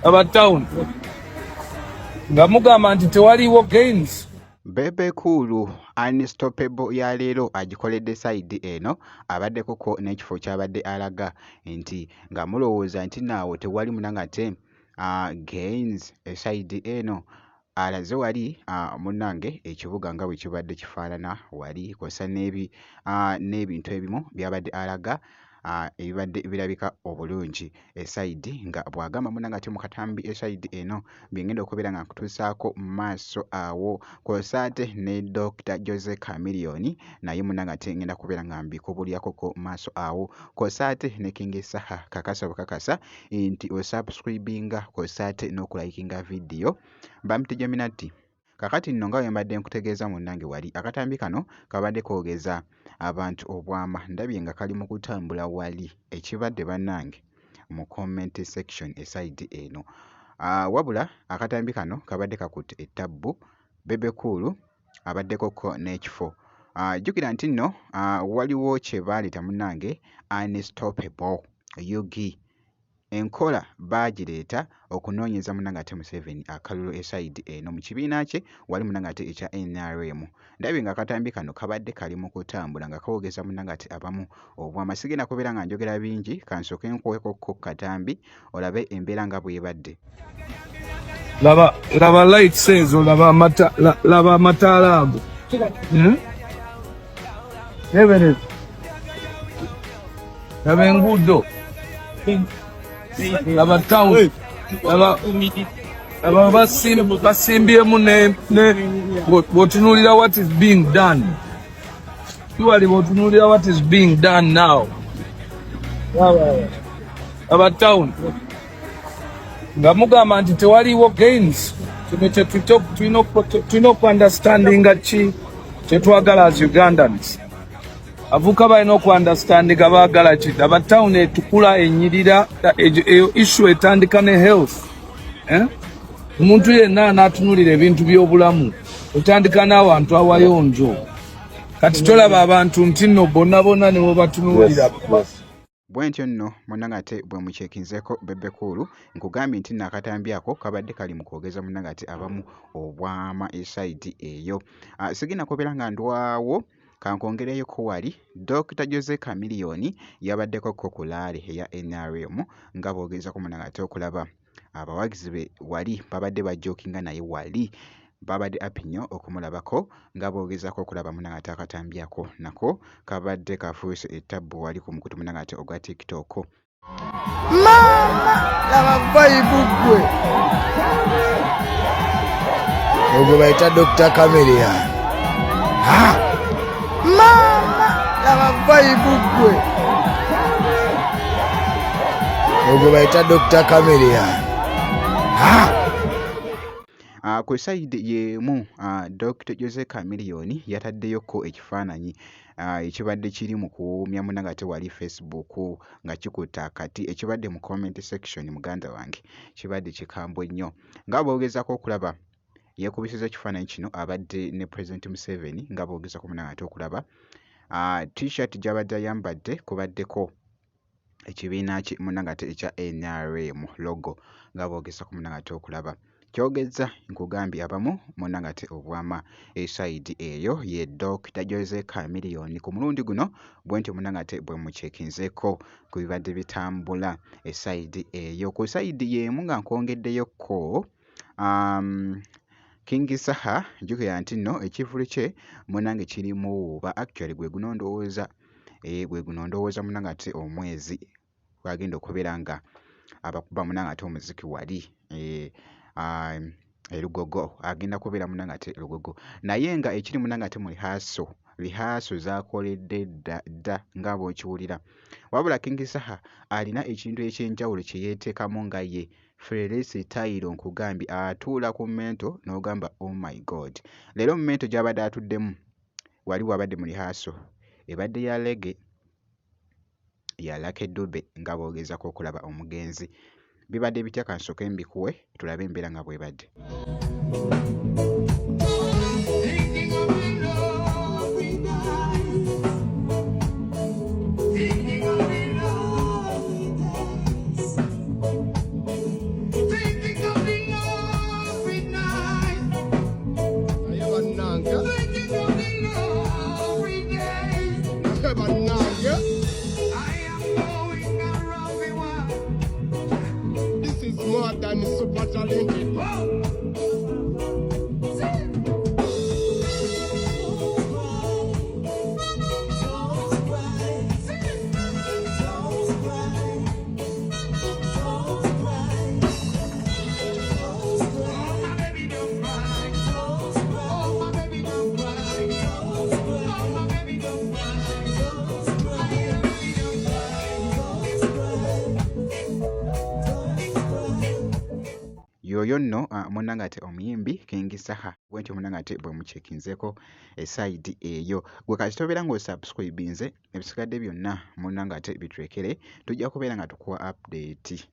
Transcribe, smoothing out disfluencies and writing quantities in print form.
Abatown nga mugamba nti tewaliwo gains. Bebe Cool Unstoppable ya leero agikoledde side eno abaddeko n'ekifo ky'abadde alaga nti nga mulowooza nti naawo tewali munangate gains eside eno alaze wali munnange ekibuga nga bwe kibadde kifaanana wali kw'ossa n'ebintu ebimu by'abadde alaga ebibadde birabika obulungi eside nga bw'agamba munnange ate mu katambi eside eno byengenda okubeera nga nkutuusaako mu maaso awo kw'ossa ate ne Dr. Jose Chameleone naye munnange ate ngenda kubeera nga mbikubuulyakoko maaso awo kw'ossa ate ne King Saha kakasa bukakasa nti osubscribinga kw'ossa ate n'okulayikinga vidiyo bamutejja minati. Kakati nno nga bwe mbadde nkutegeeza munnange wali akatambi kano kabadde koogeza abantu obwama ndabye nga kali mu kutambula wali ekibadde bannange mu comment section eside eno wabula akatambi kano kabadde kakutte ettabbu Bebe Cool abaddekoko n'ekifo jjukira nti nno waliwo kye baaleeta munnange Unstoppable Yugi enkola baagireeta okunoonyeza munnange ate Museveni akalulu eside eno mu kibiina kye wali munnange ate ekya NRM ndabye nga akatambi kano kabadde kali mu kutambula nga kawoogeza munnange ate abamu obwama sigenda kubeera nga njogera bingi kansooke nkuweekokko katambi olabe embeera nga bw'ebadde. Laba lights ezo, laba amataala ago. Laba enguudo, laba town, laba basimbyemu bw'otunuulira what is being done. Surely bw'otunuulira what is being done now. Laba town nga mugamba nti tewaliwo gains. Tulina okuandastandinga ki kyetwagala as Ugandans. Avuka balina okuandastandinga baagala ki. Laba town etukula enyirira eyo issue etandika ne health. Omuntu yenna anaatunulira ebintu by'obulamu otandika n'abantu awayonjo. Kati tolaba abantu nti nno bonna ne bwebatunulira. Bwentyo nno munnange ate bwe mukyekinzeeko Bebe Cool nkugambye nti n'akatambi ako kabadde kali mu kwogeza munnange ate abamu obwama eside eyo. Sigenda kubeera nga ndwawo kankongereyoko wali Dr. Jose Chameleone yabaddeko ku laale eya NRM nga boogezako munnange ate okulaba abawagizi be wali babadde bajookinga naye wali babadde api nnyo okumulabako nga boogezako okulaba munnange ate akatambi ako nako kabadde kafuuse ettabbu wali ku mukutu munnange ate ogwa TikTok. Mama laba vibe gwe ogwe bayita Dr. Chameleone. Mama laba vibe gwe ogwe bayita Dr. Chameleone. Ku side y'emu Dr. Jose Chameleone yataddeyoko ekifaananyi ekibadde kiri mu kuwuumya munnange ate wali Facebook nga kikutte akati ekibadde mu comment section muganda wange kibadde kikambwe nnyo nga boogezako okulaba yeekubisiza ekifaananyi kino abadde ne President Museveni nga boogezako munnange ate okulaba t-shirt gy'abadde ayambadde kubaddeko ekibiina kye munnange ate ekya NRM logo nga boogezako munnange ate okulaba kyogeza nkugambye abamu munnange ate obwama eside eyo ye Dr. Jose Chameleone ku mulundi guno bwentyo munnange ate bwe mukyekinzeeko ku bibadde bitambula eside eyo. Ku side y'emu nga nkwongeddeyoko King Saha jjukira nti nno ekivulu kye munnange kirimu wuuba actually gwe guno ndowooza munnange ate omwezi gwagenda okubeera nga abakuba munnange ate omuziki wali erugogo agenda kubeera munnange ate erugogo naye nga ekiri munnange ate mu lihaaso zakoledde dda nga bw'okiwulira wabula King Saha alina ekintu ekyenjawulo kye yeeteekamu nga ye Ferelesi Tairo nkugambye atuula ku mmento n'ogamba oh my god. Leero mu mmento gy'abadde atuddemu wali wabadde mu lihaaso ebadde ya lege ya Lucky Dube nga boogezako okulaba omugenzi. Bibadde bitya kansooke mbikuwe tulabe embeera nga bw'ebadde. Trevor Nang, yeah? This is more than super talented. Yoyo nno munnange ate omuyimbi King Saha bwentyo munnange ate bwe mucekinzeko esayidi eyo gwe kati tobeera ng'osubscribinze ebisigadde byonna munnange ate bitrekere tujja kubeera nga tukuwa update